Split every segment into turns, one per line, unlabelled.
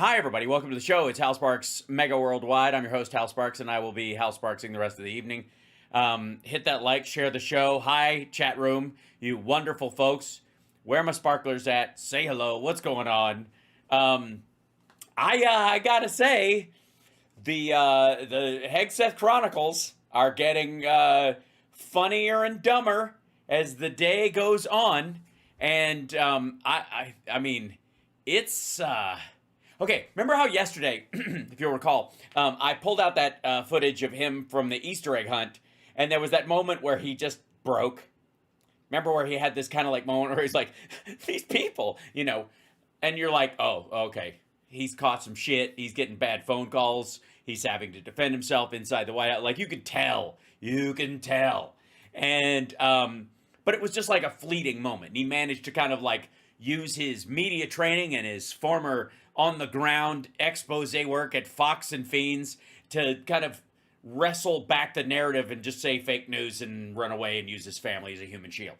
Hi, everybody. Welcome to the show. It's Hal Sparks Mega Worldwide. I'm your host, Hal Sparks, and I will be Hal Sparksing the rest of the evening. Hit that like, share the show. Hi, chat room, you wonderful folks. Where are my sparklers at? Say hello. What's going on? I gotta say, the Hegseth Chronicles are getting funnier and dumber as the day goes on, and I mean, it's. Okay, remember how yesterday, if you'll recall, I pulled out that footage of him from the Easter egg hunt, and there was that moment where he just broke. Remember where he had this kind of like moment where he's like, these people, and you're like, oh, okay. He's caught some shit. He's getting bad phone calls. He's having to defend himself inside the White House. Like, you can tell. And, but it was just like a fleeting moment. He managed to kind of like use his media training and his former on-the-ground expose work at Fox and Fiends to kind of wrestle back the narrative and just say fake news and run away and use his family as a human shield.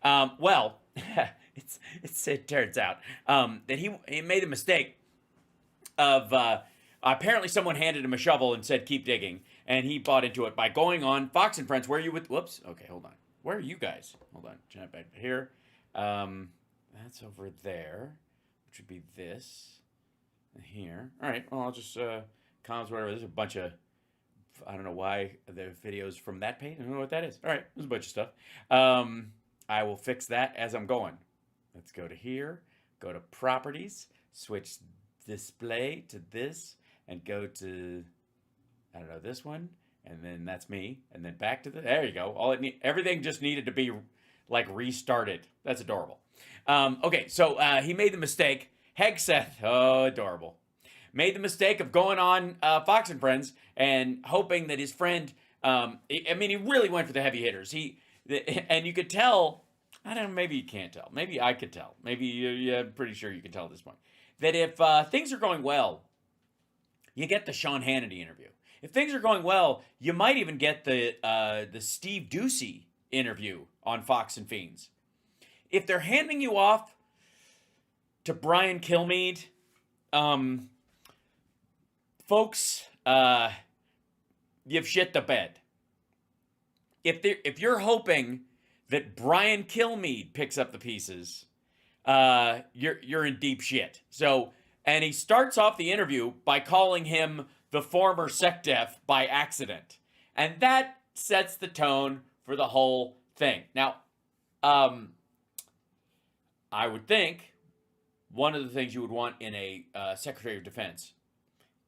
Well, it turns out that he made a mistake of apparently someone handed him a shovel and said keep digging, and he bought into it by going on Fox and Friends. Where are you with? Whoops. Okay, hold on. Where are you guys? Hold on. Jump back to here. That's over there, which would be this. Here. All right. Well, I'll just comments, whatever. There's a bunch of, I don't know why the videos from that page. I don't know what that is. All right. There's a bunch of stuff. I will fix that as I'm going. Let's go to here. Go to properties. Switch display to this. And go to, I don't know, this one. And then that's me. And then back to there you go. Everything just needed to be like restarted. That's adorable. Okay. So he made the mistake. Hegseth, oh, adorable, made the mistake of going on Fox and Friends and hoping that his friend, he really went for the heavy hitters. And you could tell, I don't know, maybe you can't tell. Maybe I could tell. Maybe I'm pretty sure you can tell at this point. That if things are going well, you get the Sean Hannity interview. If things are going well, you might even get the Steve Doocy interview on Fox and Fiends. If they're handing you off to Brian Kilmeade, folks, you've shit the bed. If you're hoping that Brian Kilmeade picks up the pieces, you're in deep shit. So, and he starts off the interview by calling him the former SecDef by accident, and that sets the tone for the whole thing. Now, I would think one of the things you would want in a Secretary of Defense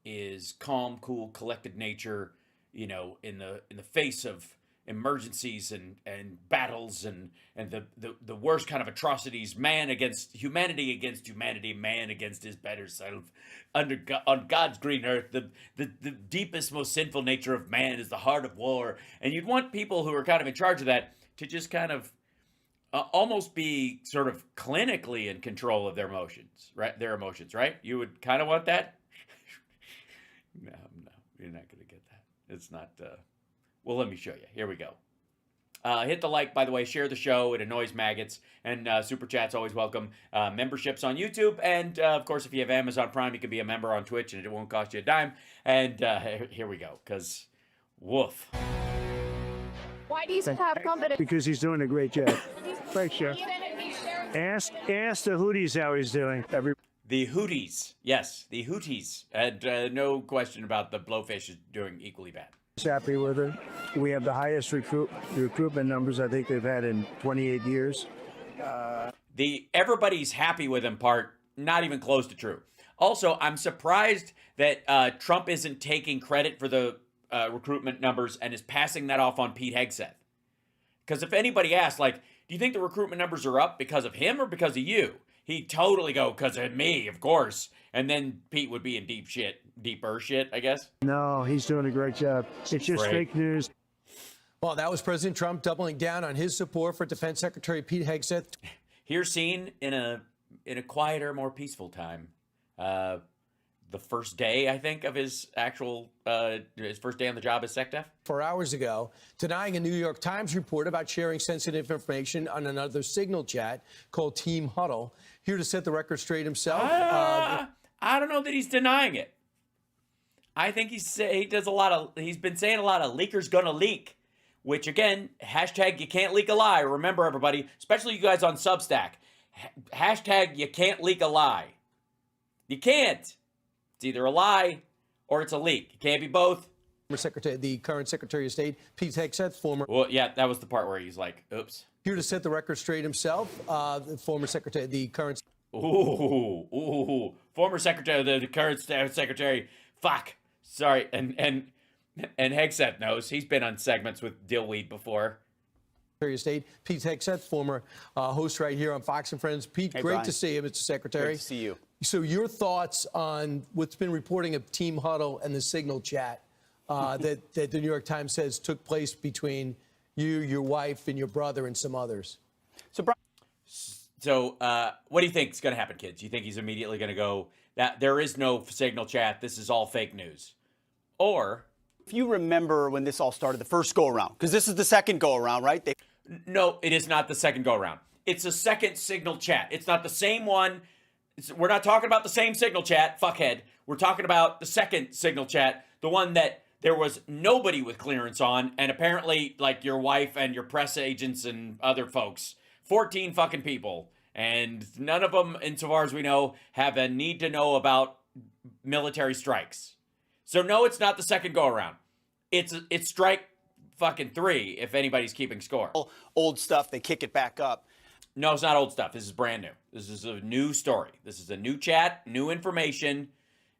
is calm, cool, collected nature, in the face of emergencies and battles and the worst kind of atrocities, man against humanity, man against his better self. On God's green earth, the deepest, most sinful nature of man is the heart of war. And you'd want people who are kind of in charge of that to just kind of almost be sort of clinically in control of their emotions, right? You would kind of want that? No, you're not going to get that. It's not, well, let me show you. Here we go. Hit the like, by the way, share the show. It annoys maggots. And super chats always welcome. Memberships on YouTube. And, of course, if you have Amazon Prime, you can be a member on Twitch, and it won't cost you a dime. And here we go, because woof.
Why do you have confidence?
Because he's doing a great job. Thanks, Chef. Ask the Houthis how he's doing.
The Houthis, yes, the Houthis. And no question about the Blowfish is doing equally bad.
Happy with it. We have the highest recruitment numbers I think they've had in 28 years.
The everybody's happy with him part, not even close to true. Also, I'm surprised that Trump isn't taking credit for the recruitment numbers and is passing that off on Pete Hegseth. Because if anybody asks, like, do you think the recruitment numbers are up because of him or because of you? He'd totally go, because of me, of course. And then Pete would be in deeper shit, I guess.
No, he's doing a great job. It's just fake news.
Well, that was President Trump doubling down on his support for Defense Secretary Pete Hegseth.
Here seen in a quieter, more peaceful time. The first day, I think, of his actual, his first day on the job as SecDef.
4 hours ago, denying a New York Times report about sharing sensitive information on another Signal chat called Team Huddle. Here to set the record straight himself.
I don't know that he's denying it. I think he's been saying a lot of leakers gonna leak, which again, hashtag you can't leak a lie. Remember everybody, especially you guys on Substack, hashtag you can't leak a lie. You can't. It's either a lie or it's a leak. It can't be both.
The current Secretary of State, Pete Hegseth, former.
Well, yeah, that was the part where he's like, oops.
Here to set the record straight himself, the former Secretary, the current.
Former Secretary, the current Secretary. Fuck. Sorry, and Hegseth knows. He's been on segments with Dillweed before.
Secretary of State, Pete Hegseth, former host right here on Fox and Friends. Pete,
hey,
great
Brian.
to see you, Mr. Secretary.
Great to see you.
So your thoughts on what's been reporting of Team Huddle and the Signal chat that the New York Times says took place between you, your wife, and your brother and some others?
So, Brian.
So, what do you think is going to happen, kids? You think he's immediately going to go, that there is no Signal chat, this is all fake news? Or,
if you remember when this all started, the first go-around, because this is the second go-around, right?
No, it is not the second go-around. It's a second Signal chat. It's not the same one. We're not talking about the same Signal chat, fuckhead. We're talking about the second Signal chat, the one that there was nobody with clearance on, and apparently, like, your wife and your press agents and other folks. 14 fucking people, and none of them, insofar as we know, have a need to know about military strikes. So no, it's not the second go-around. It's strike fucking 3, if anybody's keeping score.
Old stuff, they kick it back up.
No, it's not old stuff. This is brand new. This is a new story. This is a new chat, new information.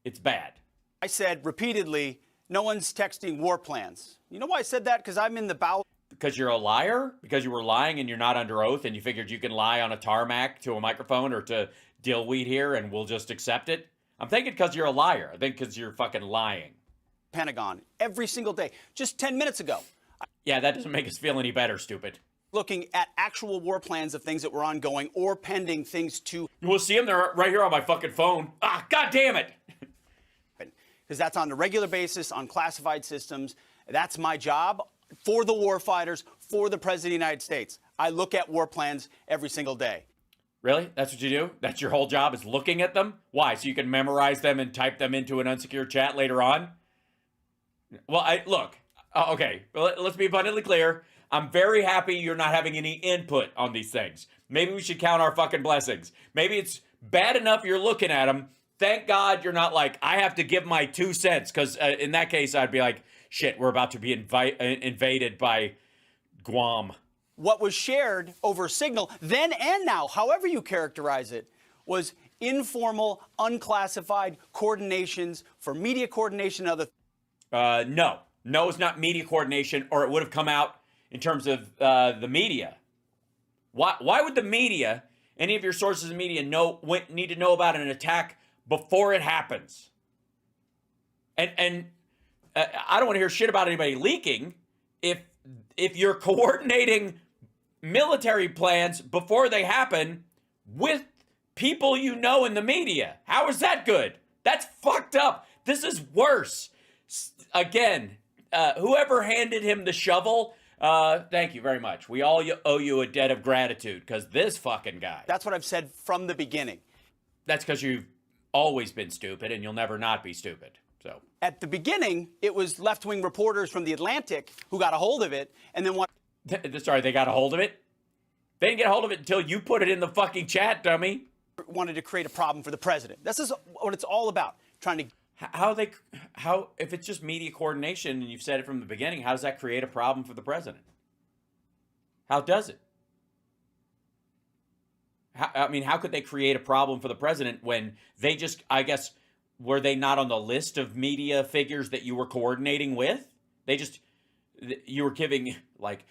It's bad.
I said repeatedly, no one's texting war plans. You know why I said that? Because I'm in the bow.
Because you're a liar? Because you were lying and you're not under oath and you figured you can lie on a tarmac to a microphone or to Dillweed here and we'll just accept it? I'm thinking because you're a liar. I think because you're fucking lying.
Pentagon every single day. Just 10 minutes ago.
Yeah, that doesn't make us feel any better, stupid.
Looking at actual war plans of things that were ongoing or pending things to.
We'll see them. They're right here on my fucking phone. Ah, God damn it.
Because that's on a regular basis on classified systems. That's my job for the war fighters, for the President of the United States. I look at war plans every single day.
Really? That's what you do? That's your whole job is looking at them? Why? So you can memorize them and type them into an unsecured chat later on? Well, okay, let's be abundantly clear. I'm very happy you're not having any input on these things. Maybe we should count our fucking blessings. Maybe it's bad enough you're looking at them. Thank God you're not like, I have to give my 2 cents, because in that case, I'd be like, shit, we're about to be invaded by Guam.
What was shared over Signal, then and now, however you characterize it, was informal, unclassified coordinations for media coordination and other.
No, it's not media coordination, or it would have come out in terms of the media. Why would the media, any of your sources of media, need to know about an attack before it happens? And I don't want to hear shit about anybody leaking. If you're coordinating military plans before they happen with people you know in the media, how is that good? That's fucked up. This is worse. Again, whoever handed him the shovel, thank you very much. We all owe you a debt of gratitude, because this fucking guy.
That's what I've said from the beginning.
That's because you've always been stupid and you'll never not be stupid. So
at the beginning, it was left-wing reporters from The Atlantic who got a hold of it, and then what?
Sorry, they got a hold of it? They didn't get a hold of it until you put it in the fucking chat, dummy.
Wanted to create a problem for the president. This is what it's all about. Trying to.
How if it's just media coordination and you've said it from the beginning, how does that create a problem for the president? How does it? How could they create a problem for the president when they just, I guess, were they not on the list of media figures that you were coordinating with? You were giving like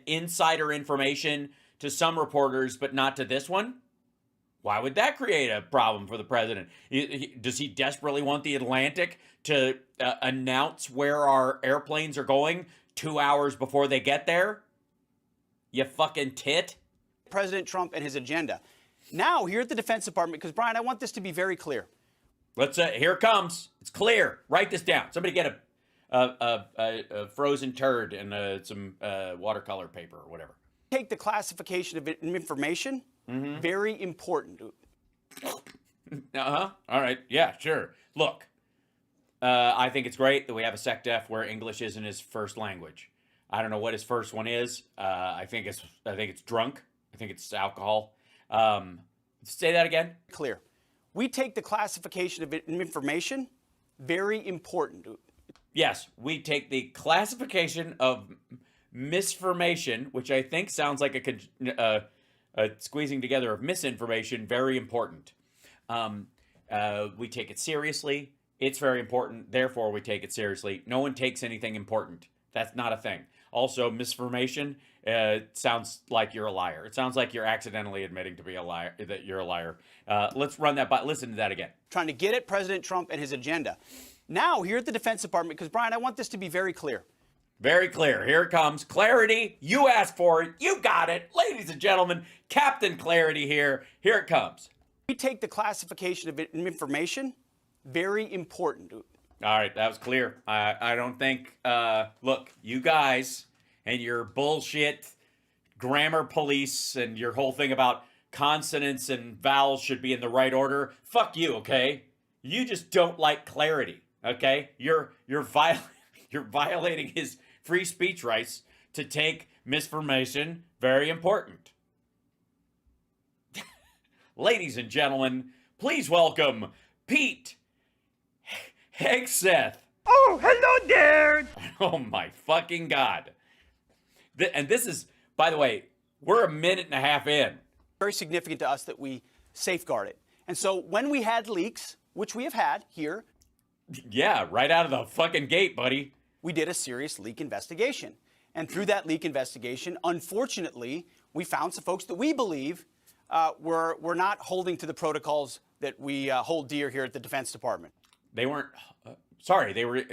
insider information to some reporters, but not to this one? Why would that create a problem for the president? Does he desperately want The Atlantic to announce where our airplanes are going 2 hours before they get there? You fucking tit.
President Trump and his agenda. Now, here at the Defense Department, because, Brian, I want this to be very clear.
Here it comes. It's clear. Write this down. Somebody get a frozen turd and some watercolor paper or whatever.
Take the classification of information. Very important.
Uh-huh. All right. Yeah, sure. Look, I think it's great that we have a SecDef where English isn't his first language. I don't know what his first one is. I think it's drunk. I think it's alcohol. Say that again.
Clear. We take the classification of information very important.
Yes, we take the classification of misformation, which I think sounds like a squeezing together of misinformation, very important. We take it seriously. It's very important. Therefore, we take it seriously. No one takes anything important. That's not a thing. Also, misformation sounds like you're a liar. It sounds like you're accidentally admitting to be a liar, that you're a liar. Let's run that by. Listen to that again.
Trying to get at President Trump and his agenda. Now, here at the Defense Department, because, Brian, I want this to be very clear.
Very clear. Here it comes. Clarity. You asked for it. You got it. Ladies and gentlemen, Captain Clarity here. Here it comes.
We take the classification of information very important.
All right, that was clear. I don't think, look, you guys and your bullshit grammar police and your whole thing about consonants and vowels should be in the right order. Fuck you, okay? You just don't like clarity, okay? You're violating his free speech rights to take misformation very important. Ladies and gentlemen, please welcome Pete Hegseth.
Oh, hello there.
Oh my fucking God. And this is, by the way, we're a minute and a half in.
Very significant to us that we safeguard it. And so when we had leaks, which we have had here.
Yeah, right out of the fucking gate, buddy.
We did a serious leak investigation. And through that leak investigation, unfortunately, we found some folks that we believe were not holding to the protocols that we hold dear here at the Defense Department.
They weren't, sorry, they were,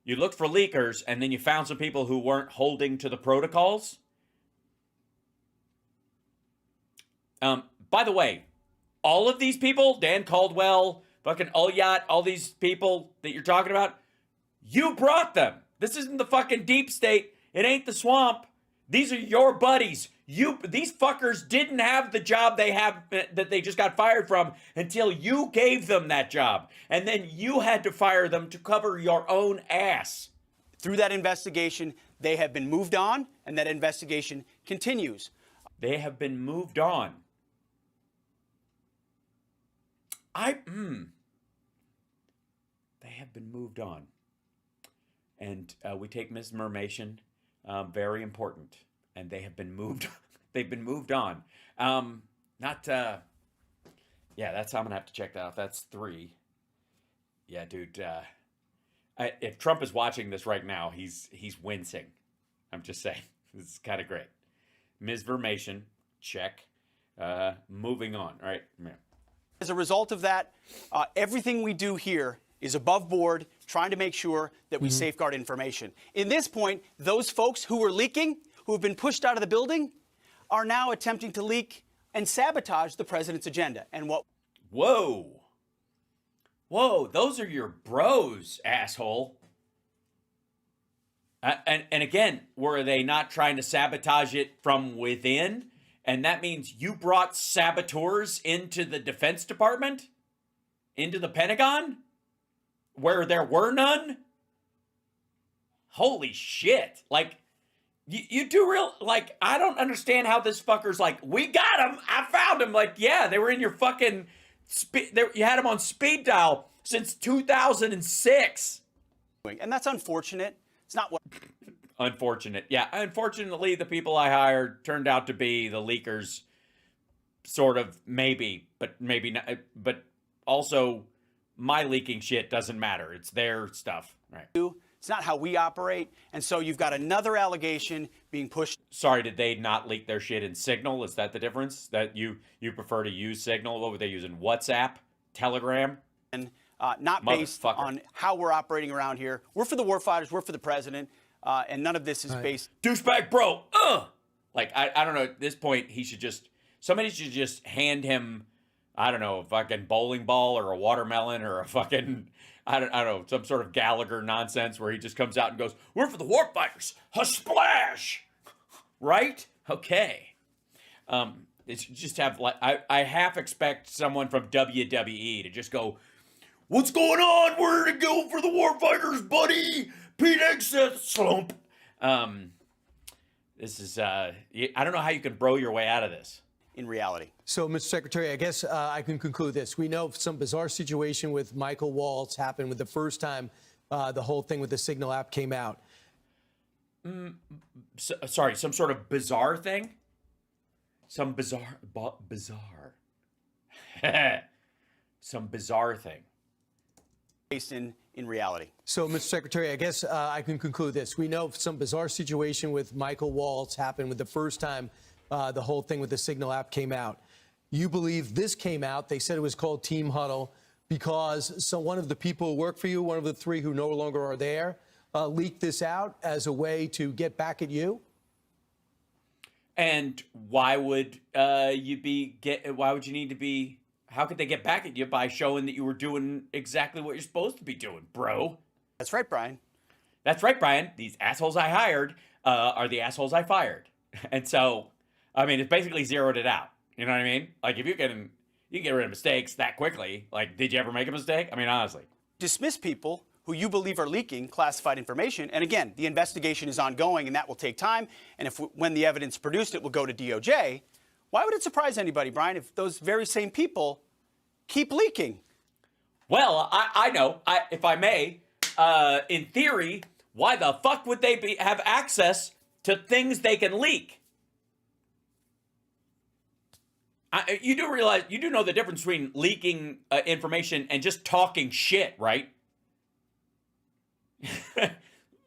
you looked for leakers and then you found some people who weren't holding to the protocols. By the way, all of these people, Dan Caldwell, fucking Ulyat, all these people that you're talking about, you brought them. This isn't the fucking deep state. It ain't the swamp. These are your buddies. These fuckers didn't have the job they have that they just got fired from until you gave them that job. And then you had to fire them to cover your own ass.
Through that investigation, they have been moved on, and that investigation continues.
They have been moved on. They have been moved on. And we take mismermation very important. And they have been moved. They've been moved on. Yeah, that's how I'm gonna have to check that off. That's 3. Yeah, dude. If Trump is watching this right now, he's wincing. I'm just saying. This is kind of great. Misvermation, check. Moving on. All right. Yeah.
As a result of that, everything we do here is above board, trying to make sure that we safeguard information. In this point, those folks who were leaking, who have been pushed out of the building, are now attempting to leak and sabotage the president's agenda. And what?
Whoa. Whoa, those are your bros, asshole. And again, were they not trying to sabotage it from within? And that means you brought saboteurs into the Defense Department? Into the Pentagon? Where there were none? Holy shit. Like, you do real, like, I don't understand how this fucker's like, we got him, I found him. Like, yeah, they were in your fucking, you had them on speed dial since 2006.
And that's unfortunate. It's not what.
Unfortunate. Yeah, unfortunately, the people I hired turned out to be the leakers, sort of, maybe, but maybe not. But also, my leaking shit doesn't matter. It's their stuff, right?
It's not how we operate. And so you've got another allegation being pushed.
Sorry, did they not leak their shit in Signal? Is that the difference? That you prefer to use Signal? What were they using? WhatsApp? Telegram?
And not based on how we're operating around here. We're for the warfighters. We're for the president. And none of this is based.
Douchebag, bro. Like, I don't know. At this point, somebody should just hand him, I don't know, a fucking bowling ball or a watermelon or a fucking, I don't know, some sort of Gallagher nonsense where he just comes out and goes, we're for the warfighters. A splash. Right? Okay. is just have like I half expect someone from WWE to just go, "What's going on? Where to go for the warfighters, buddy? Pete Hegseth slump." This is I don't know how you can bro your way out of this.
In reality.
So, Mr. Secretary, I guess I can conclude this. We know some bizarre situation with Michael Waltz happened with the first time the whole thing with the Signal app came out.
Sorry, some sort of bizarre thing? Some bizarre. Some bizarre thing.
Based in reality.
So, Mr. Secretary, I guess I can conclude this. We know some bizarre situation with Michael Waltz happened with the first time the whole thing with the Signal app came out. You believe this came out, they said it was called Team Huddle, because one of the people who work for you, one of the three who no longer are there, leaked this out as a way to get back at you?
And why would why would you need to be, how could they get back at you by showing that you were doing exactly what you're supposed to be doing, bro?
That's right, Brian.
That's right, Brian. These assholes I hired are the assholes I fired. And so, I mean, it's basically zeroed it out. You know what I mean? Like, if you can get rid of mistakes that quickly. Like, did you ever make a mistake? I mean, honestly.
Dismiss people who you believe are leaking classified information. And again, the investigation is ongoing, and that will take time. And when the evidence produced, it will go to DOJ. Why would it surprise anybody, Brian, if those very same people keep leaking?
Well, I know. If I may, in theory, why the fuck would they have access to things they can leak? You do realize, you do know the difference between leaking information and just talking shit, right?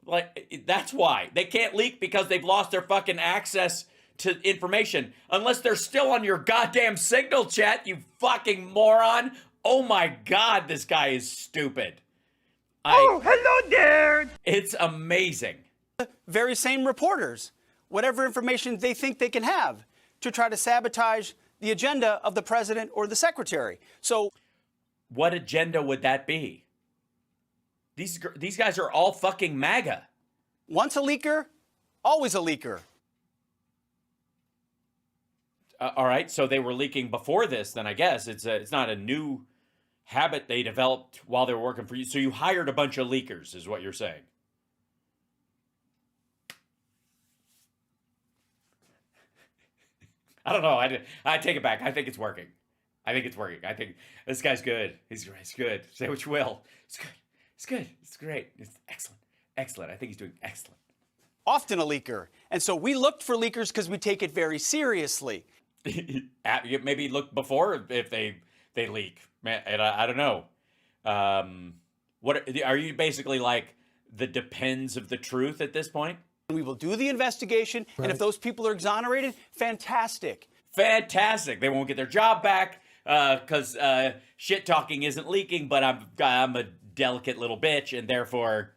Like, that's why. They can't leak because they've lost their fucking access to information. Unless they're still on your goddamn Signal chat, you fucking moron. Oh my God, this guy is stupid.
Oh, hello there!
It's amazing.
Very same reporters, whatever information they think they can have to try to sabotage the agenda of the president or the secretary. So
what agenda would that be? These guys are all fucking MAGA.
Once a leaker, always a leaker.
All right, so they were leaking before this, then I guess. It's not a new habit they developed while they were working for you. So you hired a bunch of leakers, is what you're saying. I don't know. I take it back. I think it's working. I think this guy's good. He's good. Say what you will. It's good. It's good. It's great. It's excellent. Excellent. I think he's doing excellent.
Often a leaker. And so we looked for leakers because we take it very seriously.
Maybe look before if they leak. Man, and I don't know. What are you basically like the depends of the truth at this point?
We will do the investigation, right. And if those people are exonerated, fantastic.
Fantastic. They won't get their job back because shit talking isn't leaking, but I'm a delicate little bitch, and therefore...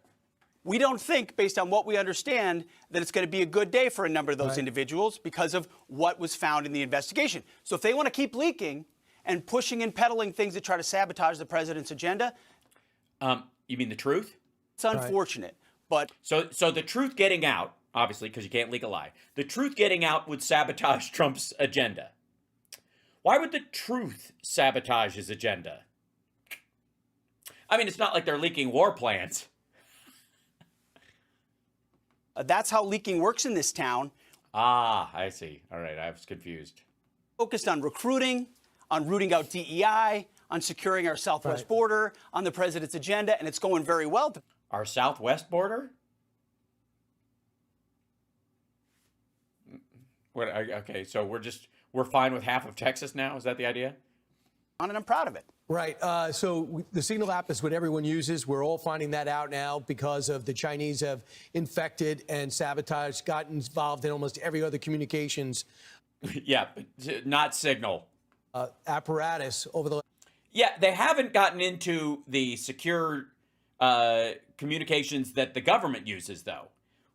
We don't think, based on what we understand, that it's going to be a good day for a number of those individuals because of what was found in the investigation. So if they want to keep leaking and pushing and peddling things that try to sabotage the president's agenda...
you mean the truth?
It's unfortunate, but...
So the truth getting out, obviously, because you can't leak a lie, the truth getting out would sabotage Trump's agenda. Why would the truth sabotage his agenda? I mean, it's not like they're leaking war plans.
That's how leaking works in this town.
Ah, I see. All right, I was confused.
Focused on recruiting, on rooting out DEI, on securing our southwest border, on the president's agenda, and it's going very well.
Our southwest border? What? Okay, so we're fine with half of Texas now? Is that the idea?
And I'm proud of it.
Right. So the Signal app is what everyone uses. We're all finding that out now because of the Chinese have infected and sabotaged, gotten involved in almost every other communications.
Yeah, but not Signal.
Apparatus over the...
Yeah, they haven't gotten into the secure communications that the government uses, though,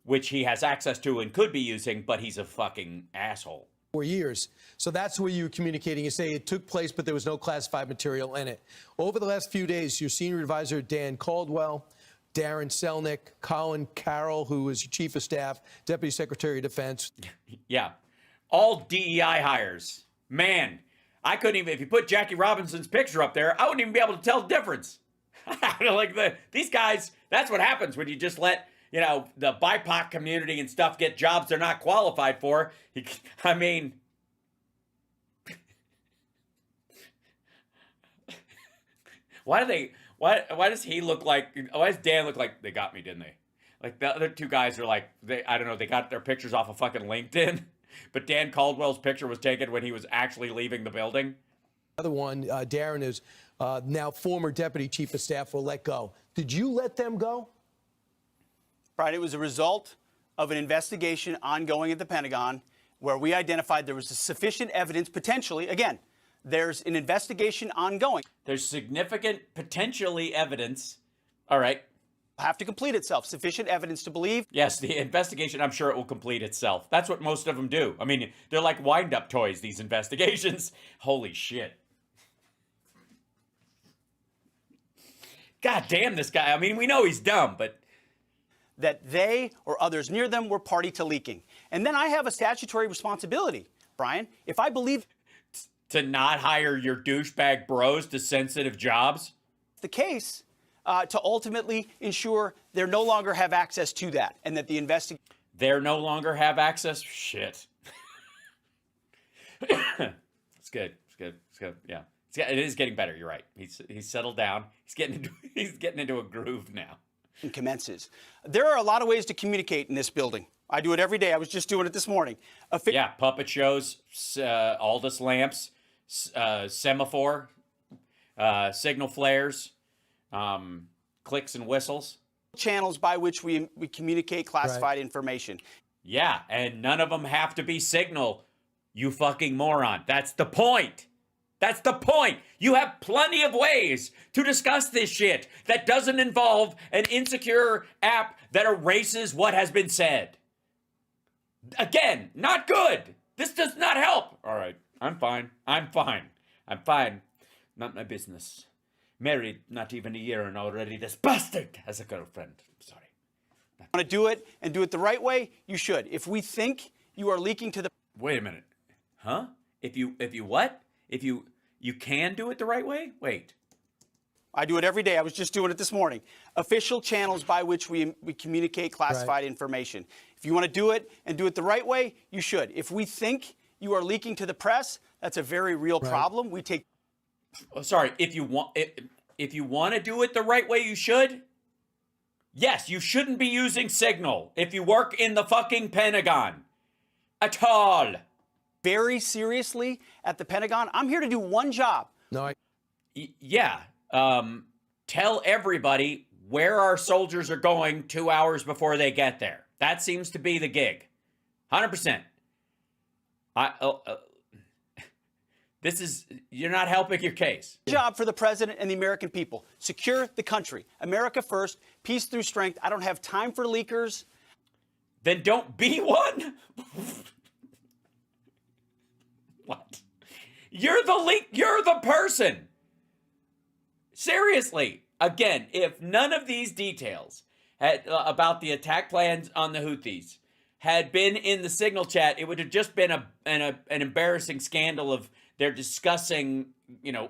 which he has access to and could be using, but he's a fucking asshole.
4 years. So that's where you're communicating. You say it took place, but there was no classified material in it. Over the last few days, your senior advisor, Dan Caldwell, Darren Selnick, Colin Carroll, who is your chief of staff, deputy secretary of defense.
Yeah. All DEI hires man, I couldn't even, if you put Jackie Robinson's picture up there, I wouldn't even be able to tell the difference. Like these guys, that's what happens when you just let, you know, the BIPOC community and stuff get jobs they're not qualified for. I mean, why does he look like, why does Dan look like, they got me, didn't they? Like the other two guys are like, I don't know, they got their pictures off of fucking LinkedIn, but Dan Caldwell's picture was taken when he was actually leaving the building.
Another one, Darren, is now former deputy chief of staff will let go. Did you let them go?
Right, it was a result of an investigation ongoing at the Pentagon where we identified there was sufficient evidence, potentially, again, there's an investigation ongoing.
There's significant potentially evidence. All right.
Have to complete itself. Sufficient evidence to believe.
Yes, the investigation, I'm sure it will complete itself. That's what most of them do. I mean, they're like wind-up toys, these investigations. Holy shit. God damn this guy. I mean, we know he's dumb, but...
that they or others near them were party to leaking. And then I have a statutory responsibility, Brian. If I believe...
to not hire your douchebag bros to sensitive jobs?
The case... to ultimately ensure they no longer have access to that and that the investigation...
They no longer have access? Shit. It's good. It's good. It's good. Yeah. It is getting better. You're right. He's settled down. He's getting into a groove now.
Commences. There are a lot of ways to communicate in this building. I do it every day. I was just doing it this morning.
Yeah, puppet shows, Aldous lamps, semaphore, signal flares, clicks and whistles.
Channels by which we communicate classified information.
Yeah, and none of them have to be signal, you fucking moron. That's the point. That's the point. You have plenty of ways to discuss this shit that doesn't involve an insecure app that erases what has been said. Again, not good. This does not help. All right, I'm fine. I'm fine. I'm fine. Not my business. Married not even a year and already this bastard has a girlfriend. I'm sorry.
Want to do it and do it the right way? You should. If we think you are leaking to the...
Wait a minute. Huh? If you what? If you can do it the right way? Wait.
I do it every day. I was just doing it this morning. Official channels by which we communicate classified information. If you want to do it and do it the right way, you should. If we think you are leaking to the press, that's a very real problem. We take...
Oh, sorry. If you want to do it the right way, you should. Yes, you shouldn't be using Signal if you work in the fucking Pentagon. At all.
Very seriously at the Pentagon. I'm here to do one job.
No,
Yeah. Tell everybody where our soldiers are going 2 hours before they get there. That seems to be the gig. 100%. You're not helping your case.
Job for the president and the American people. Secure the country. America first. Peace through strength. I don't have time for leakers.
Then don't be one. What? You're the person. Seriously. Again, if none of these details about the attack plans on the Houthis had been in the Signal chat, it would have just been an embarrassing scandal of they're discussing,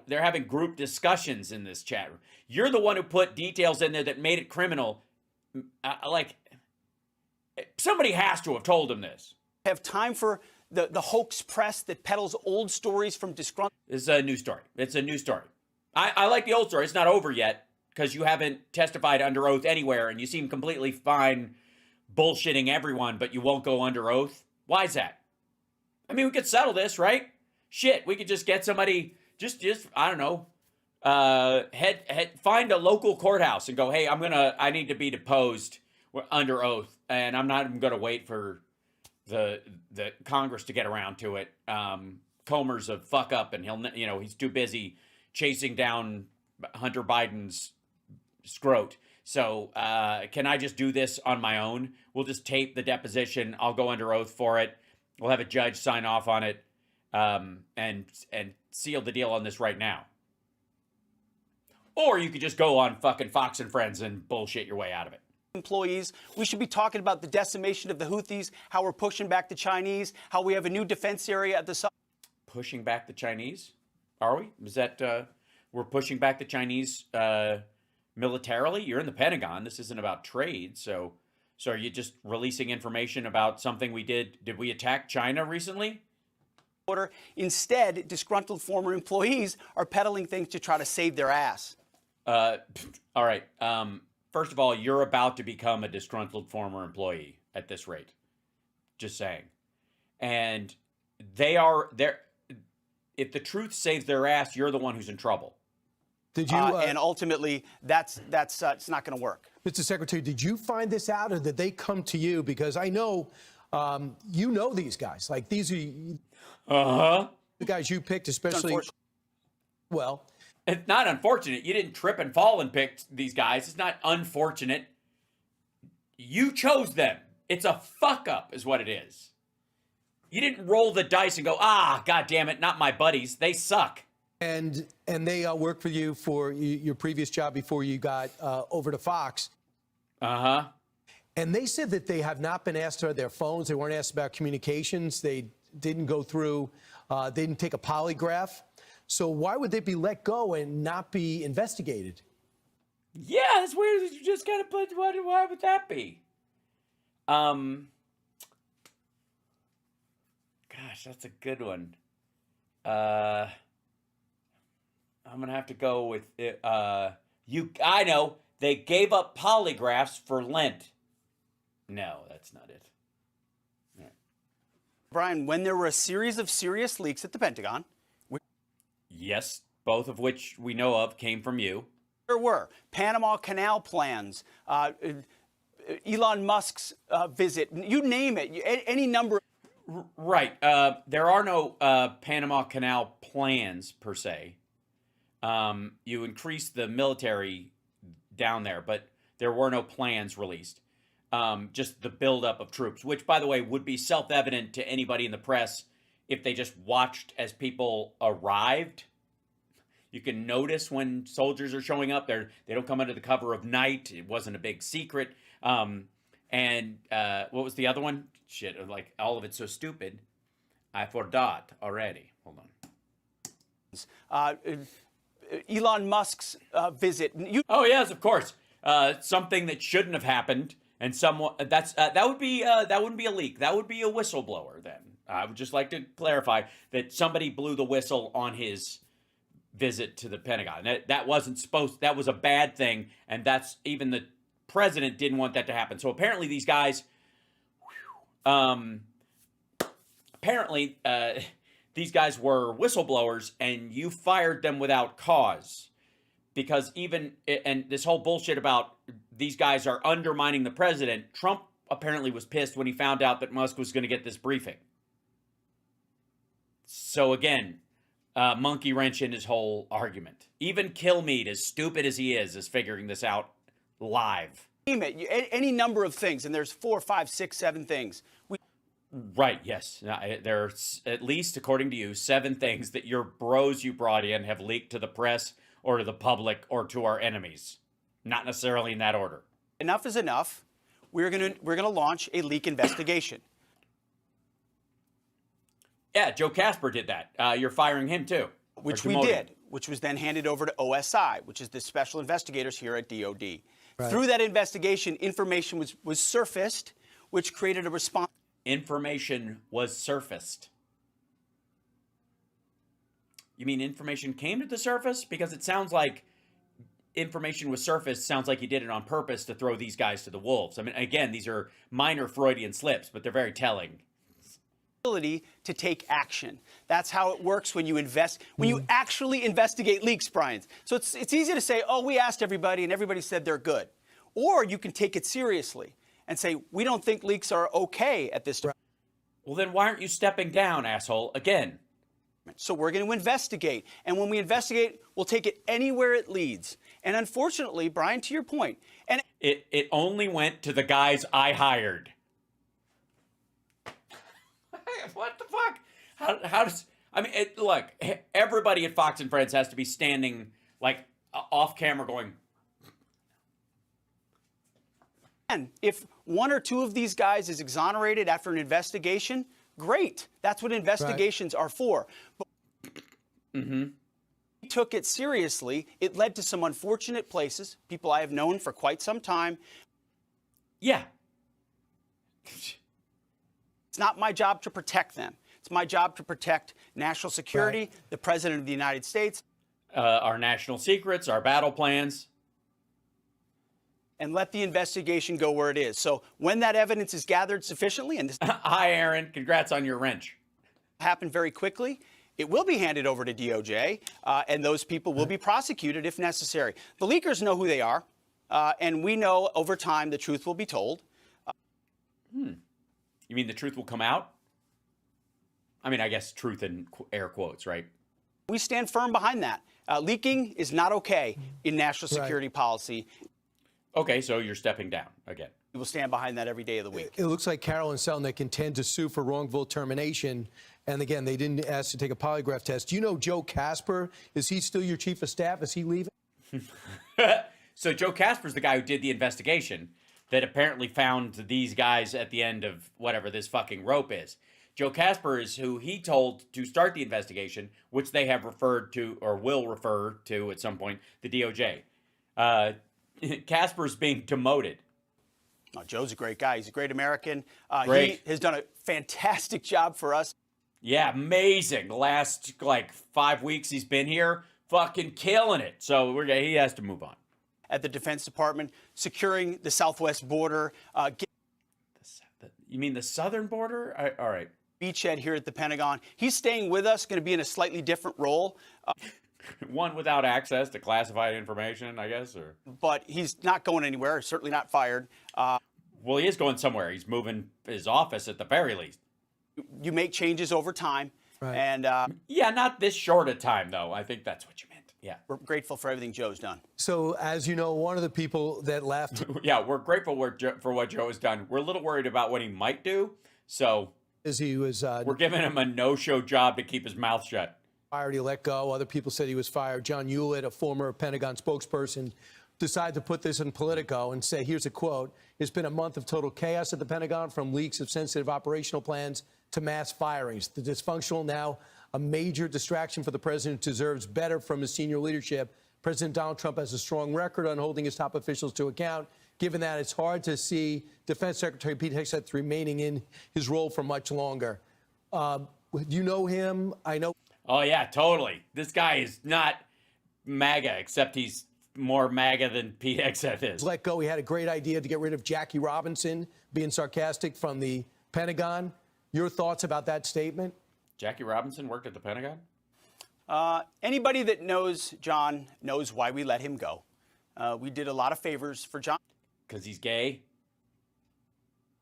they're having group discussions in this chat room. You're the one who put details in there that made it criminal. Somebody has to have told him this.
Have time for the hoax press that peddles old stories from disgruntled...
It's a new story. It's a new story. I like the old story. It's not over yet because you haven't testified under oath anywhere and you seem completely fine bullshitting everyone, but you won't go under oath. Why is that? I mean, we could settle this, right? Shit, we could just get somebody, just I don't know, find a local courthouse and go, hey, I need to be deposed under oath, and I'm not even going to wait for the Congress to get around to it. Comer's a fuck up, and he's too busy chasing down Hunter Biden's scrot. So can I just do this on my own? We'll just tape the deposition. I'll go under oath for it. We'll have a judge sign off on it. And seal the deal on this right now. Or you could just go on fucking Fox and Friends and bullshit your way out of it.
Employees. We should be talking about the decimation of the Houthis, how we're pushing back the Chinese, how we have a new defense area at the...
pushing back the Chinese? Are we? Is that we're pushing back the Chinese militarily? You're in the Pentagon. This isn't about trade. So are you just releasing information about something we did? Did we attack China recently?
Instead, disgruntled former employees are peddling things to try to save their ass.
All right. First of all, you're about to become a disgruntled former employee at this rate. Just saying. And they are there. If the truth saves their ass, you're the one who's in trouble.
Did you?
And ultimately, that's it's not going to work.
Mr. Secretary, did you find this out, or did they come to you? Because I know you know these guys. Like, these are the guys you picked, especially. Well,
it's not unfortunate. You didn't trip and fall and pick these guys. It's not unfortunate. You chose them. It's a fuck up, is what it is. You didn't roll the dice and go, God damn it, not my buddies. They suck.
And they worked for you for your previous job before you got over to Fox.
Uh-huh.
And they said that they have not been asked to their phones. They weren't asked about communications. They didn't go through, they didn't take a polygraph. So why would they be let go and not be investigated?
Yeah, that's weird. You just gotta put, why would that be? Gosh, that's a good one. I'm gonna have to go with it. I know they gave up polygraphs for Lent. No, that's not it. All right.
Brian, when there were a series of serious leaks at the Pentagon,
yes, both of which we know of came from you.
There were Panama Canal plans, Elon Musk's visit, you name it, any number.
Right. There are no Panama Canal plans per se. You increased the military down there, but there were no plans released. Just the buildup of troops, which, by the way, would be self-evident to anybody in the press if they just watched as people arrived. You can notice when soldiers are showing up. They don't come under the cover of night. It wasn't a big secret. And what was the other one? Shit, like all of it's so stupid. I forgot already. Hold on.
Elon Musk's visit.
Oh yes, of course. Something that shouldn't have happened, and someone that wouldn't be a leak. That would be a whistleblower. Then I would just like to clarify that somebody blew the whistle on his visit to the Pentagon. That wasn't supposed. That was a bad thing, and that's even the president didn't want that to happen. So apparently these guys, these guys were whistleblowers, and you fired them without cause. Because and this whole bullshit about these guys are undermining the president, Trump apparently was pissed when he found out that Musk was going to get this briefing. So again, monkey wrench in his whole argument. Even Kilmeade, as stupid as he is figuring this out live.
Name it, any number of things, and there's 4, 5, 6, 7 things.
Right, yes. There's at least, according to you, 7 things that your bros you brought in have leaked to the press or to the public or to our enemies. Not necessarily in that order.
Enough is enough. We're gonna launch a leak investigation.
Yeah, Joe Casper did that. You're firing him too.
Which we did, which was then handed over to OSI, which is the special investigators here at DOD. Right. Through that investigation, information was surfaced, which created a response.
Information was surfaced. You mean information came to the surface? Because it sounds like information was surfaced, sounds like you did it on purpose to throw these guys to the wolves. I mean, again, these are minor Freudian slips, but they're very telling.
Ability to take action. That's how it works when you when you actually investigate leaks, Brian. So it's easy to say, oh, we asked everybody and everybody said they're good. Or you can take it seriously and say, we don't think leaks are okay at this time.
Well, then why aren't you stepping down, asshole, again?
So we're going to investigate. And when we investigate, we'll take it anywhere it leads. And unfortunately, Brian, to your point, and
it only went to the guys I hired. What the fuck? How does... I mean, look, everybody at Fox and Friends has to be standing, like, off camera going...
And if 1 or 2 of these guys is exonerated after an investigation, great. That's what investigations are for. But We took it seriously. It led to some unfortunate places, people I have known for quite some time.
Yeah.
It's not my job to protect them. It's my job to protect national security, the President of the United States.
Our national secrets, our battle plans.
And let the investigation go where it is. So when that evidence is gathered sufficiently, and this
Hi, Aaron. Congrats on your wrench.
happen very quickly, it will be handed over to DOJ, and those people will be prosecuted if necessary. The leakers know who they are, and we know over time the truth will be told.
You mean the truth will come out? I mean, I guess truth in air quotes, right?
We stand firm behind that. Leaking is not okay in national security policy.
Okay, so you're stepping down again.
We will stand behind that every day of the week.
It looks like Carolyn Selnick intends to sue for wrongful termination. And again, they didn't ask to take a polygraph test. Do you know Joe Casper? Is he still your chief of staff? Is he leaving?
So Joe Casper's the guy who did the investigation that apparently found these guys at the end of whatever this fucking rope is. Joe Casper is who he told to start the investigation, which they have referred to or will refer to at some point, the DOJ. Casper's being demoted.
Oh, Joe's a great guy. He's a great American.
Great.
He has done a fantastic job for us.
Yeah, amazing. The last, 5 weeks he's been here, fucking killing it. So he has to move on.
At the Defense Department, securing the southwest border,
You mean the southern border? All right.
beachhead here at the Pentagon. He's staying with us, going to be in a slightly different role,
One without access to classified information, I guess, or...
but he's not going anywhere, certainly not fired.
Well, he is going somewhere. He's moving his office at the very least.
You make changes over time, and
Yeah, not this short a time, though. I think that's what you meant. Yeah.
we're grateful for everything Joe's done.
So, as you know, one of the people that left
Yeah, we're grateful for what Joe has done. We're a little worried about what he might do, so
is he was
we're giving him a no-show job to keep his mouth shut.
fired, he let go. Other people said he was fired. John Hewlett, a former Pentagon spokesperson, decided to put this in Politico and say, here's a quote, "It's been a month of total chaos at the Pentagon, from leaks of sensitive operational plans to mass firings. The dysfunctional, now a major distraction for the president, who deserves better from his senior leadership. President Donald Trump has a strong record on holding his top officials to account. Given that, it's hard to see Defense Secretary Pete Hegseth remaining in his role for much longer." Do you know him? I know.
Oh, yeah, totally. This guy is not MAGA, except he's more MAGA than Pete Hegseth is.
Let go. He had a great idea to get rid of Jackie Robinson, being sarcastic, from the Pentagon. Your thoughts about that statement?
Jackie Robinson worked at the Pentagon?
Anybody that knows John knows why we let him go. We did a lot of favors for John.
Because he's gay?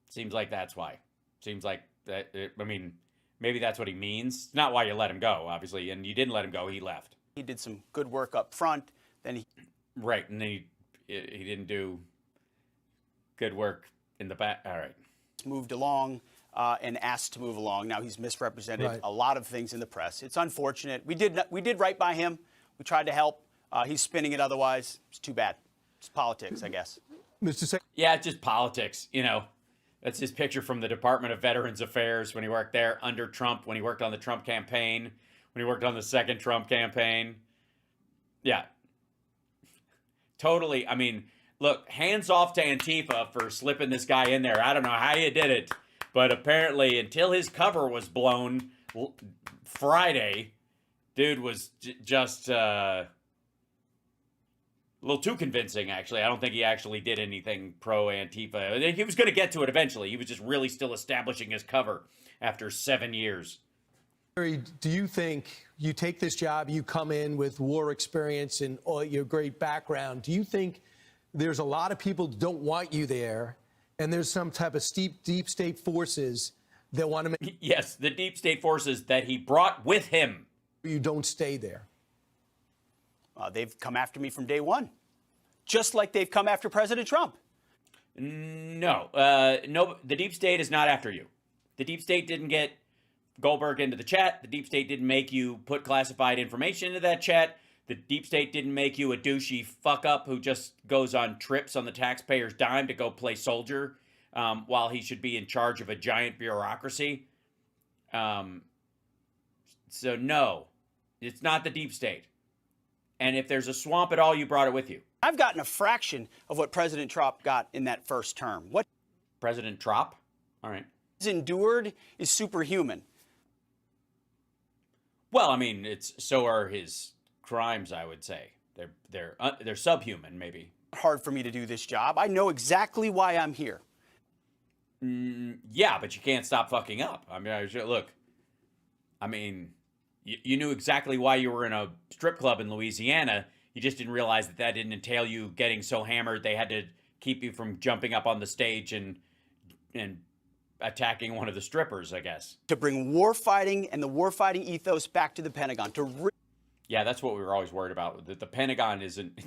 Seems like that's why. Seems like that. I mean, maybe that's what he means. It's not why you let him go, obviously. And you didn't let him go. He left.
He did some good work up front. Then he
Right. And then he didn't do good work in the back. All right.
moved along and asked to move along. Now he's misrepresented
Right.
a lot of things in the press. It's unfortunate. We did right by him. We tried to help. He's spinning it otherwise. It's too bad. It's politics, I guess.
Mr. Secretary.
Yeah, it's just politics, you know. That's his picture from the Department of Veterans Affairs when he worked there under Trump, when he worked on the Trump campaign, when he worked on the second Trump campaign. Yeah. Totally. I mean, look, hands off to Antifa for slipping this guy in there. I don't know how you did it, but apparently until his cover was blown Friday, dude was just a little too convincing, actually. I don't think he actually did anything pro-Antifa. He was going to get to it eventually. He was just really still establishing his cover after 7 years.
Do you think you take this job, you come in with war experience and all your great background, do you think there's a lot of people who don't want you there, and there's some type of deep state forces that want to make
Yes, the deep state forces that he brought with him.
you don't stay there?
They've come after me from day one, just like they've come after President Trump.
No, no, the deep state is not after you. The deep state didn't get Goldberg into the chat. The deep state didn't make you put classified information into that chat. The deep state didn't make you a douchey fuck up who just goes on trips on the taxpayer's dime to go play soldier while he should be in charge of a giant bureaucracy. So no, It's not the deep state. And if there's a swamp at all, you brought it with you.
I've gotten a fraction of what President Trump got in that first term. What
President Trump? All right.
he's endured is superhuman.
Well, I mean, so are his crimes, I would say. They're subhuman, maybe.
Hard for me to do this job. I know exactly why I'm here.
Yeah, but you can't stop fucking up. I mean, look. I mean, you knew exactly why you were in a strip club in Louisiana. You just didn't realize that didn't entail you getting so hammered they had to keep you from jumping up on the stage and attacking one of the strippers, I guess.
To bring war fighting and the war fighting ethos back to the Pentagon.
Yeah, that's what we were always worried about. That the Pentagon isn't.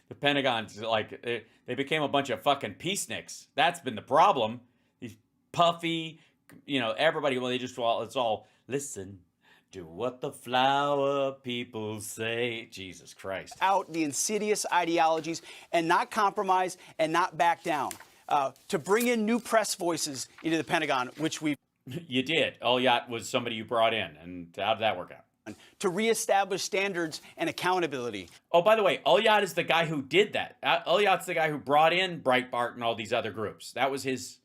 The Pentagon's like they became a bunch of fucking peaceniks. That's been the problem. These puffy, everybody. Well, it's all listen. Do what the flower people say. Jesus Christ.
Out the insidious ideologies and not compromise and not back down. To bring in new press voices into the Pentagon, which we
You did. Elliott was somebody you brought in, and how did that work out?
To reestablish standards and accountability.
Oh, by the way, Elliott is the guy who did that. Elliott's the guy who brought in Breitbart and all these other groups. That was his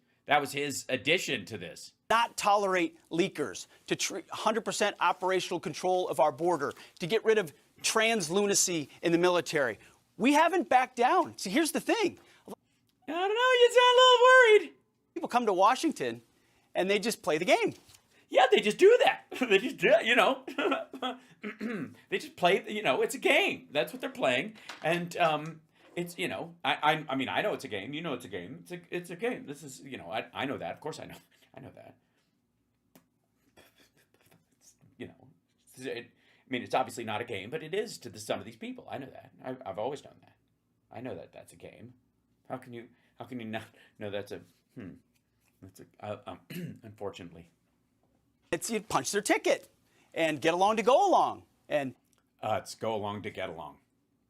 addition to this.
Not tolerate leakers, to 100% operational control of our border, to get rid of trans lunacy in the military. We haven't backed down. See, here's the thing.
I don't know, you sound a little worried.
People come to Washington and they just play the game.
Yeah, they just do that. They just do it, They just play, it's a game. That's what they're playing. And it's, I mean, I know it's a game. You know it's a game. It's a game. This is, I know that. Of course I know. I know that. I mean, it's obviously not a game, but it is to some of these people. I know that. I've always known that. I know that that's a game. How can you not know that's a, unfortunately.
It's you punch their ticket and get along to go along. And
it's go along to get along.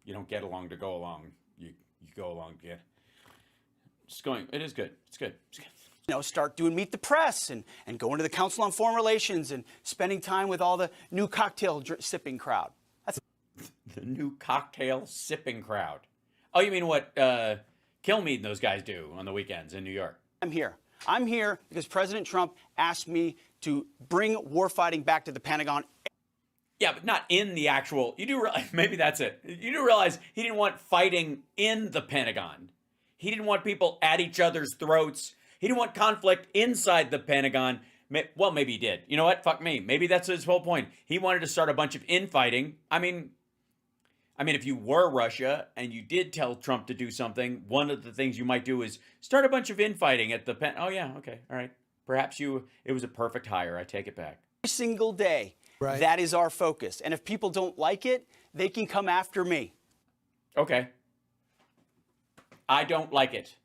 You don't get along to go along. You go along to get. It is good. It's good. It's good.
Start doing Meet the Press and going to the Council on Foreign Relations and spending time with all the new cocktail sipping crowd. That's
the new cocktail sipping crowd. Oh, you mean what Kilmeade and those guys do on the weekends in New York?
I'm here. I'm here because President Trump asked me to bring warfighting back to the Pentagon.
Yeah, but not in the actual. You do realize, maybe that's it. You do realize he didn't want fighting in the Pentagon. He didn't want people at each other's throats. He didn't want conflict inside the Pentagon. Well, maybe he did. You know what? Fuck me. Maybe that's his whole point. He wanted to start a bunch of infighting. I mean, if you were Russia and you did tell Trump to do something, one of the things you might do is start a bunch of infighting at the Oh, yeah, okay, all right. Perhaps it was a perfect hire. I take it back.
Every single day,
Right.
That is our focus. And if people don't like it, they can come after me.
Okay. I don't like it.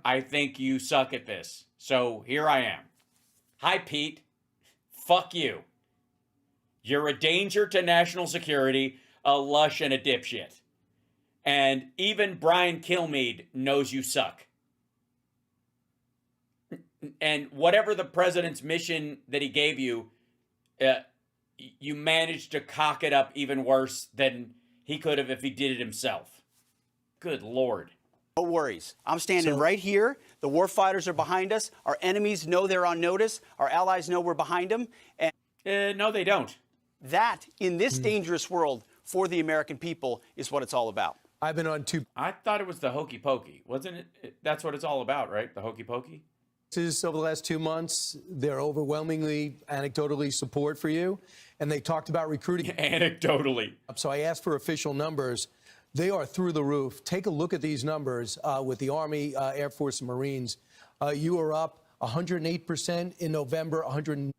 I think you suck at this. So here I am. Hi, Pete. Fuck you. You're a danger to national security, a lush, and a dipshit. And even Brian Kilmeade knows you suck. And whatever the president's mission that he gave you, you managed to cock it up even worse than he could have if he did it himself. Good Lord.
No worries. I'm standing right here. The war fighters are behind us. Our enemies know they're on notice. Our allies know we're behind them. And
No, they don't.
that, in this dangerous world, for the American people, is what it's all about.
I've been on two
I thought it was the hokey pokey. Wasn't it? That's what it's all about, right? The hokey pokey?
cases over the last 2 months. They're overwhelmingly, anecdotally support for you. And they talked about recruiting.
Anecdotally.
So I asked for official numbers. They are through the roof. Take a look at these numbers with the Army, Air Force, and Marines. You are up 108% in November, 100.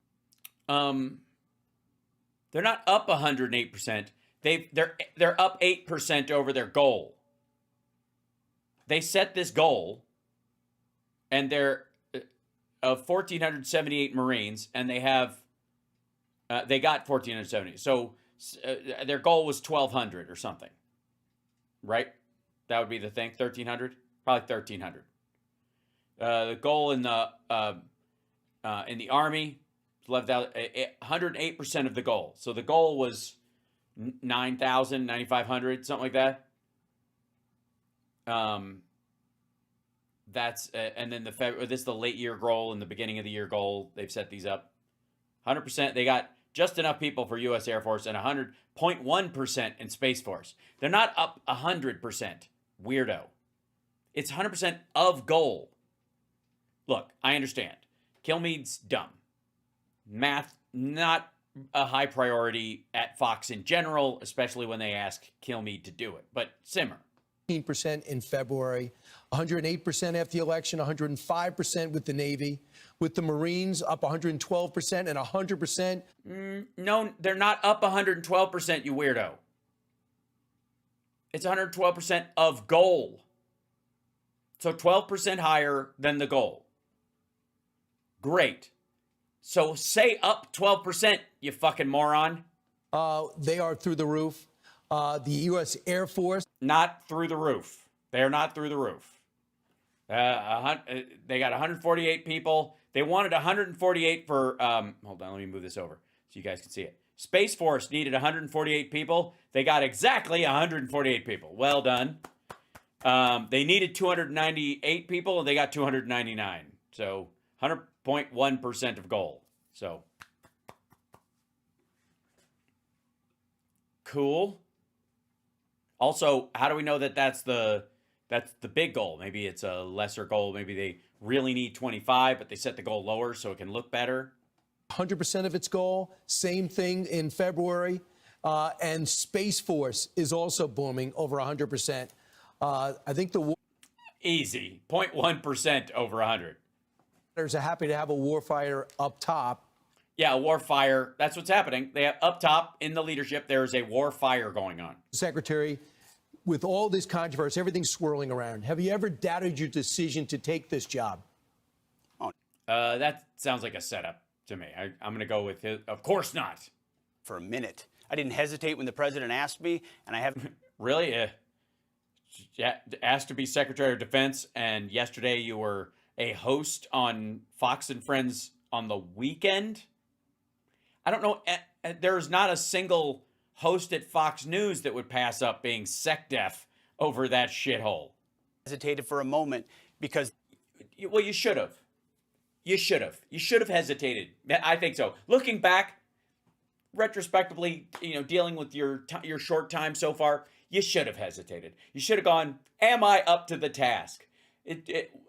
They're not up 108%. They're up 8% over their goal. They set this goal, and they're of 1,478 Marines, and they got 1,470. So their goal was 1,200 or something, right? That would be the thing. 1,300, probably 1,300. The goal in the Army, left out 108% of the goal. So the goal was 9,000, 9,500, something like that. That's and then this is the late year goal and the beginning of the year goal. They've set these up 100%. They got just enough people for U.S. Air Force and 100.1% in Space Force. They're not up 100%. Weirdo. It's 100% of goal. Look, I understand. Kilmeade's dumb. Math, not a high priority at Fox in general, especially when they ask Kilmeade to do it. But simmer.
15% in February, 108% after the election, 105% with the Navy, with the Marines up 112% and 100%.
No, they're not up 112%, you weirdo. It's 112% of goal. So 12% higher than the goal. Great. So say up 12%, you fucking moron.
They are through the roof. The U.S. Air Force.
Not through the roof. They're not through the roof. They got 148 people. They wanted 148 for, hold on, let me move this over so you guys can see it. Space Force needed 148 people. They got exactly 148 people. Well done. They needed 298 people, and they got 299. So 100.1% of goal. So cool. Also, how do we know that that's the big goal? Maybe it's a lesser goal. Maybe they really need 25, but they set the goal lower so it can look better.
100% of its goal. Same thing in February. And Space Force is also booming over 100%. I think the
easy 0.1% over 100.
Are happy to have a warfighter up top.
Yeah, a war fire. That's what's happening. They have up top in the leadership. There is a war fire going on.
Secretary, with all this controversy, everything swirling around, have you ever doubted your decision to take this job?
That sounds like a setup to me. I'm going to go with his. Of course not.
For a minute. I didn't hesitate when the president asked me, and I haven't.
Really? Asked to be Secretary of Defense, and yesterday you were a host on Fox and Friends on the weekend? I don't know. There's not a single host at Fox News that would pass up being sec def over that shithole.
Hesitated for a moment because.
Well, you should have. You should have. You should have hesitated. I think so. Looking back, retrospectively, dealing with your short time so far, you should have hesitated. You should have gone, am I up to the task?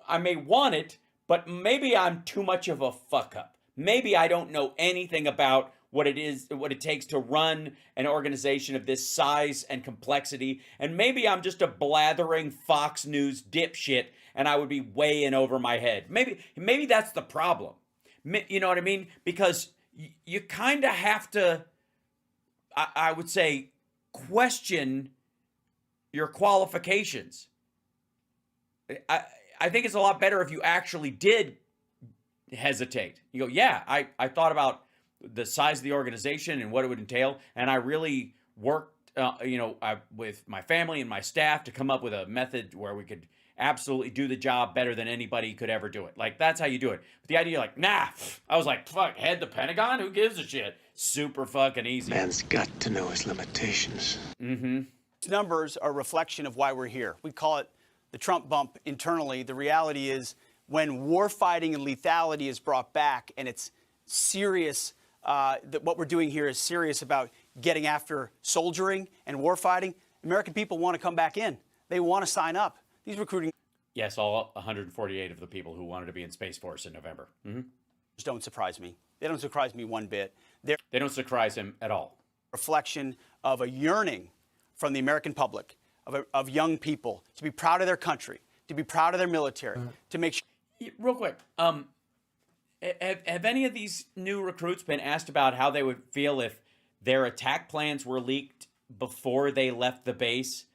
I may want it, but maybe I'm too much of a fuck up. Maybe I don't know anything about what it takes to run an organization of this size and complexity. And maybe I'm just a blathering Fox News dipshit and I would be way in over my head. Maybe that's the problem. You know what I mean? Because you kind of have to, I would say, question your qualifications. I think it's a lot better if you actually did hesitate. You go, yeah, I thought about the size of the organization and what it would entail, and I really worked, with my family and my staff to come up with a method where we could absolutely do the job better than anybody could ever do it. Like, that's how you do it. But the idea, like, nah, I was like, fuck, head the Pentagon? Who gives a shit? Super fucking easy.
Man's got to know his limitations.
Mm-hmm. These numbers are a reflection of why we're here. We call it the Trump bump internally. The reality is when war fighting and lethality is brought back and it's serious, that what we're doing here is serious about getting after soldiering and war fighting, American people want to come back in. They want to sign up. These recruiting.
Yes, all 148 of the people who wanted to be in Space Force in November. Mm-hmm.
Don't surprise me. They don't surprise me one bit. They
don't surprise him at all.
Reflection of a yearning from the American public, of young people, to be proud of their country, to be proud of their military, to make sure.
Real quick, have any of these new recruits been asked about how they would feel if their attack plans were leaked before they left the base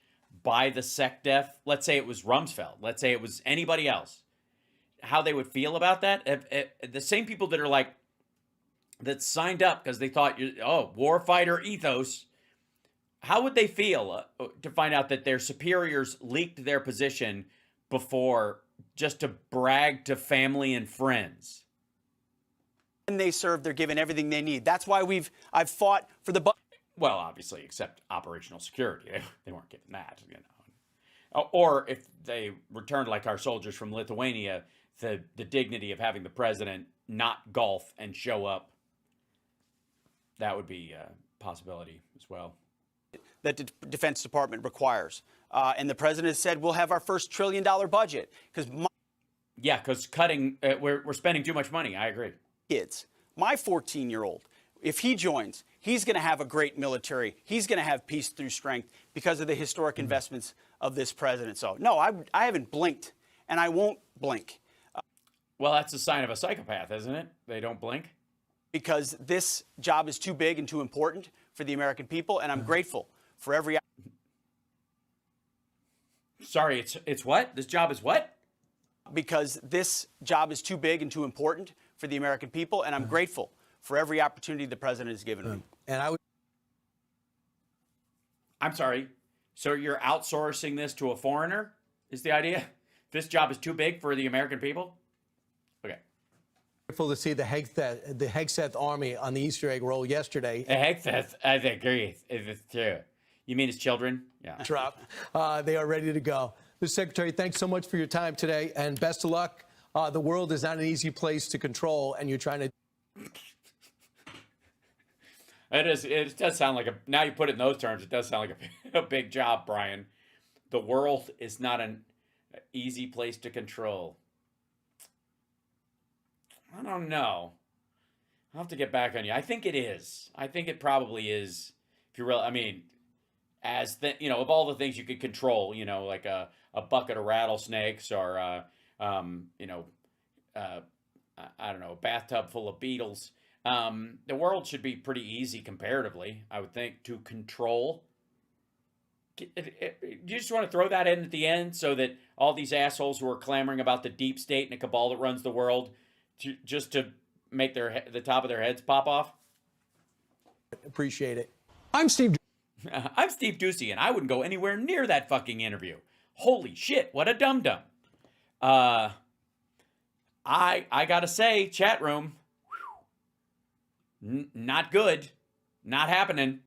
by the SecDef? Let's say it was Rumsfeld. Let's say it was anybody else. How they would feel about that? The same people that are like, that signed up because they thought, warfighter ethos. How would they feel to find out that their superiors leaked their position before, just to brag to family and friends?
When they serve, they're given everything they need. That's why I've fought for the.
Well, obviously, except operational security. They weren't given that, you know. Or if they returned like our soldiers from Lithuania, the dignity of having the president not golf and show up, that would be a possibility as well.
That the Defense Department requires. And the president has said we'll have our first $1 trillion budget because
cutting, we're spending too much money. I agree.
Kids, my 14-year-old, if he joins, he's going to have a great military. He's going to have peace through strength because of the historic investments of this president. So, no, I haven't blinked, and I won't blink.
Well, that's a sign of a psychopath, isn't it? They don't blink.
Because this job is too big and too important for the American people, and I'm grateful for every.
Sorry, it's what? This job is what?
Because this job is too big and too important for the American people, and I'm grateful for every opportunity the president has given me.
And
I'm sorry. So you're outsourcing this to a foreigner? Is the idea? This job is too big for the American people? Okay.
Grateful to see the Hegseth army on the Easter egg roll yesterday.
The Hegseth, I agree. It's true. You mean his children? Yeah.
Drop. They are ready to go. Mr. Secretary, thanks so much for your time today, and best of luck. The world is not an easy place to control, and you're trying to.
It is. It does sound like now you put it in those terms, it does sound like a big job, Brian. The world is not an easy place to control. I don't know. I'll have to get back on you. I think it is. I think it probably is. If you're real, I mean, of all the things you could control, like a bucket of rattlesnakes or, I don't know, a bathtub full of beetles. The world should be pretty easy comparatively, I would think, to control. You just want to throw that in at the end so that all these assholes who are clamoring about the deep state and a cabal that runs the world just to make the top of their heads pop off?
Appreciate it.
I'm Steve Ducey, and I wouldn't go anywhere near that fucking interview. Holy shit, what a dum-dum. I gotta say, chat room, not good. Not happening.